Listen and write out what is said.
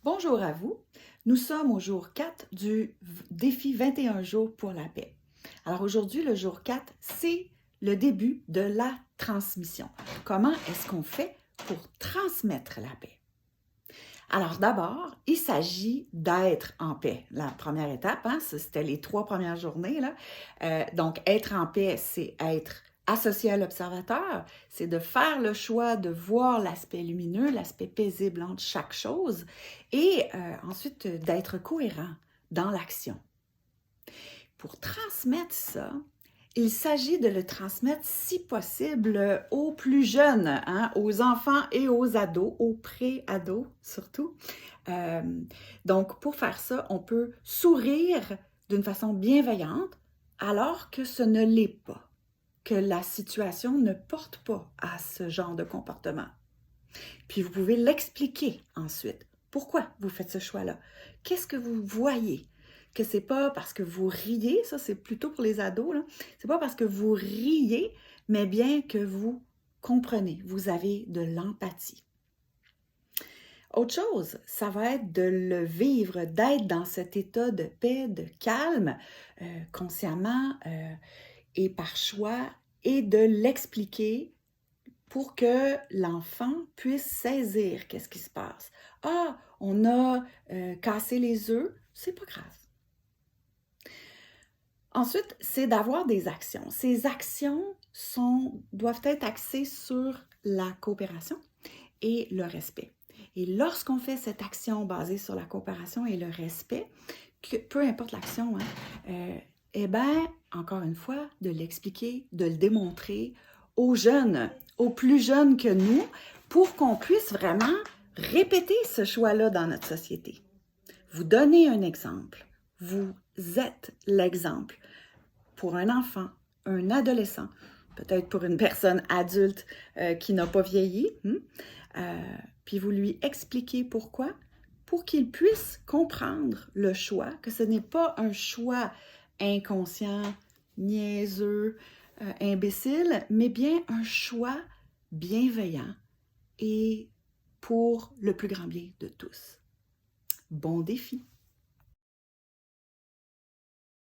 Bonjour à vous. Nous sommes au jour 4 du défi 21 jours pour la paix. Alors aujourd'hui, le jour 4, c'est le début de la transmission. Comment est-ce qu'on fait pour transmettre la paix? Alors d'abord, il s'agit d'être en paix. La première étape, c'était les 3 premières journées, là. Donc, être en paix, c'est être associé à l'observateur, c'est de faire le choix de voir l'aspect lumineux, l'aspect paisible entre chaque chose, et ensuite d'être cohérent dans l'action. Pour transmettre ça, il s'agit de le transmettre, si possible, aux plus jeunes, aux enfants et aux ados, aux pré-ados surtout. Donc, pour faire ça, on peut sourire d'une façon bienveillante alors que ce ne l'est pas, que la situation ne porte pas à ce genre de comportement. Puis, vous pouvez l'expliquer ensuite. Pourquoi vous faites ce choix-là? Qu'est-ce que vous voyez? Que c'est pas parce que vous riez, ça c'est plutôt pour les ados, là. C'est pas parce que vous riez, mais bien que vous comprenez, vous avez de l'empathie. Autre chose, ça va être de le vivre, d'être dans cet état de paix, de calme, consciemment et par choix, et de l'expliquer pour que l'enfant puisse saisir qu'est-ce qui se passe. Ah, on a cassé les œufs, c'est pas grave. Ensuite, c'est d'avoir des actions. Ces actions doivent être axées sur la coopération et le respect. Et lorsqu'on fait cette action basée sur la coopération et le respect, peu importe l'action, eh bien, encore une fois, de l'expliquer, de le démontrer aux jeunes, aux plus jeunes que nous, pour qu'on puisse vraiment répéter ce choix-là dans notre société. Vous donnez un exemple. Vous êtes l'exemple pour un enfant, un adolescent, peut-être pour une personne adulte qui n'a pas vieilli, puis vous lui expliquez pourquoi, pour qu'il puisse comprendre le choix, que ce n'est pas un choix inconscient, niaiseux, imbécile, mais bien un choix bienveillant et pour le plus grand bien de tous. Bon défi!